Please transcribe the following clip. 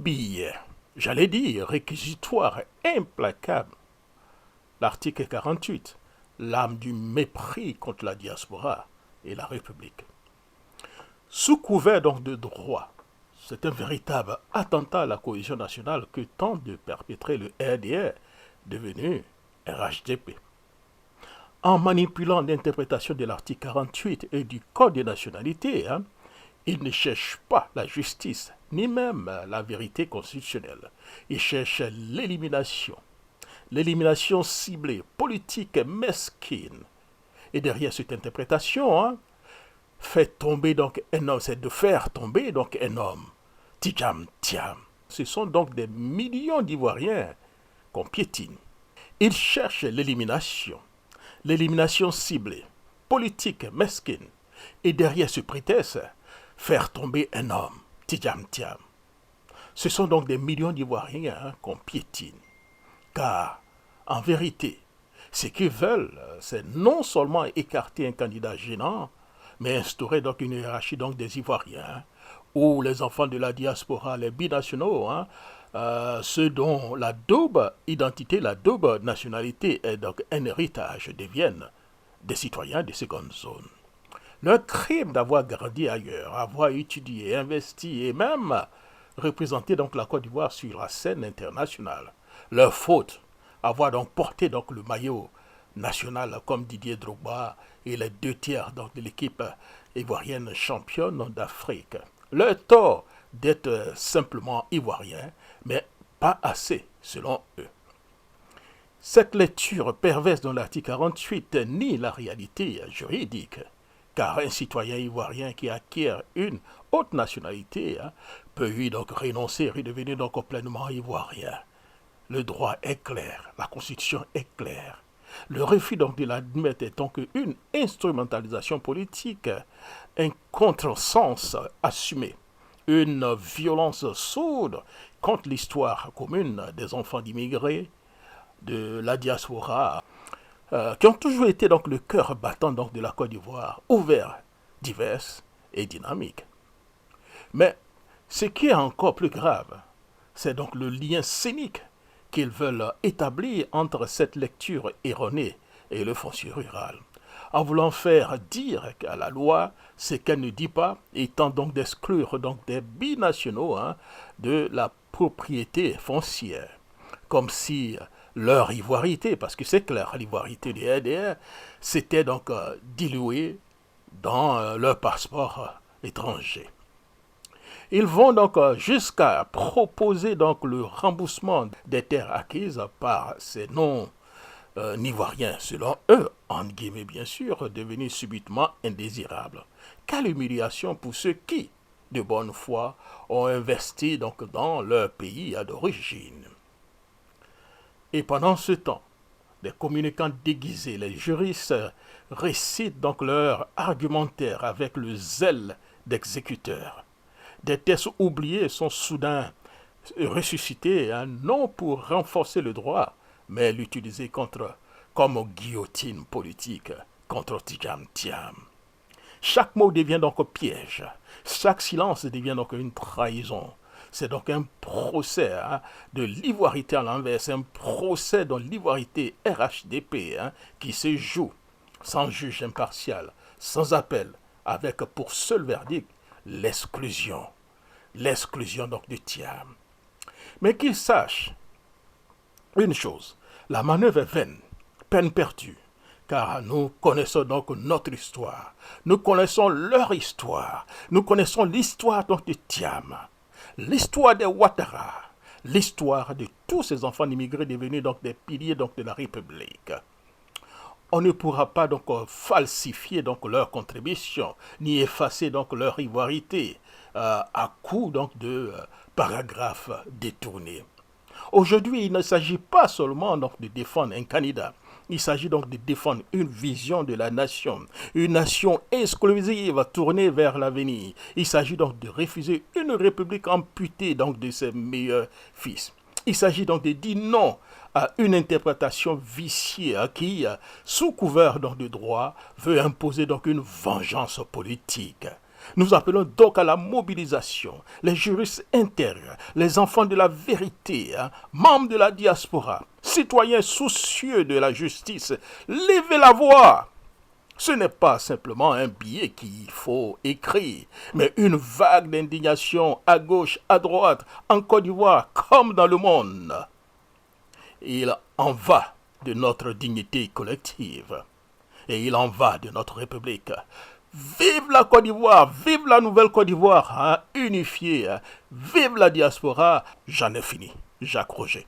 obéit, j'allais dire, réquisitoire implacable. L'article 48, l'âme du mépris contre la diaspora et la République. Sous couvert donc de droit, c'est un véritable attentat à la cohésion nationale que tente de perpétrer le RDR, devenu RHDP. En manipulant l'interprétation de l'article 48 et du Code des nationalités, il ne cherche pas la justice, ni même la vérité constitutionnelle. Il cherche l'élimination. L'élimination ciblée, politique, mesquine. Et derrière cette interprétation, fait tomber donc un homme, c'est de faire tomber donc un homme. Tijam Tiam. Ce sont donc des millions d'Ivoiriens qu'on piétine. Ils cherchent l'élimination ciblée, politique, mesquine. Et derrière ce prétexte, faire tomber un homme. Tijam Tiam. Ce sont donc des millions d'Ivoiriens qu'on piétine. Car, en vérité, ce qu'ils veulent, c'est non seulement écarter un candidat gênant, mais instaurer donc une hiérarchie donc des Ivoiriens, où les enfants de la diaspora, les binationaux, ceux dont la double identité, la double nationalité est donc un héritage, deviennent des citoyens de seconde zone. Leur crime d'avoir grandi ailleurs, avoir étudié, investi et même représenté donc la Côte d'Ivoire sur la scène internationale. Leur faute, avoir donc porté donc le maillot national comme Didier Drogba et les 2 tiers donc de l'équipe ivoirienne championne d'Afrique. Leur tort d'être simplement ivoirien, mais pas assez selon eux. Cette lecture perverse dans l'article 48 nie la réalité juridique, car un citoyen ivoirien qui acquiert une haute nationalité peut lui donc renoncer et redevenir donc pleinement ivoirien. Le droit est clair, la Constitution est claire. Le refus donc de l'admettre est donc une instrumentalisation politique, un contresens assumé, une violence sourde contre l'histoire commune des enfants d'immigrés, de la diaspora, qui ont toujours été donc le cœur battant donc de la Côte d'Ivoire, ouvert, divers et dynamique. Mais ce qui est encore plus grave, c'est donc le lien cynique qu'ils veulent établir entre cette lecture erronée et le foncier rural, en voulant faire dire à la loi ce qu'elle ne dit pas, et tentent donc d'exclure donc des binationaux de la propriété foncière, comme si leur ivoirité, parce que c'est clair, l'ivoirité des RDR, s'était donc diluée dans leur passeport étranger. Ils vont donc jusqu'à proposer donc le remboursement des terres acquises par ces non-ivoiriens, selon eux, entre guillemets bien sûr, devenus subitement indésirables. Quelle humiliation pour ceux qui, de bonne foi, ont investi donc dans leur pays d'origine. Et pendant ce temps, les communicants déguisés, les juristes récitent donc leur argumentaire avec le zèle d'exécuteurs. Des textes oubliés sont soudain ressuscités, non pour renforcer le droit, mais l'utiliser comme guillotine politique contre Tijam Tiam. Chaque mot devient donc un piège, chaque silence devient donc une trahison. C'est donc un procès de l'ivoirité à l'envers, c'est un procès de l'ivoirité RHDP qui se joue sans juge impartial, sans appel, avec pour seul verdict l'exclusion. L'exclusion donc du Tiam. Mais qu'ils sachent une chose, la manœuvre est vaine, peine perdue, car nous connaissons donc notre histoire, nous connaissons leur histoire, nous connaissons l'histoire donc du Tiam, l'histoire des Ouattara, l'histoire de tous ces enfants d'immigrés devenus donc des piliers donc de la République. On ne pourra pas donc falsifier donc leur contribution, ni effacer donc leur ivoirité à coup donc de paragraphes détournés. Aujourd'hui, il ne s'agit pas seulement donc de défendre un candidat, il s'agit donc de défendre une vision de la nation, une nation exclusive tournée vers l'avenir. Il s'agit donc de refuser une république amputée donc de ses meilleurs fils. Il s'agit donc de dire non à une interprétation viciée qui, sous couvert donc de droit, veut imposer donc une vengeance politique. Nous appelons donc à la mobilisation les juristes intègres, les enfants de la vérité, membres de la diaspora, citoyens soucieux de la justice. Levez la voix. Ce n'est pas simplement un billet qu'il faut écrire, mais une vague d'indignation à gauche, à droite, en Côte d'Ivoire comme dans le monde. Il en va de notre dignité collective et il en va de notre République. Vive la Côte d'Ivoire, vive la nouvelle Côte d'Ivoire, unifiée, vive la diaspora. J'en ai fini. Jacques Roger.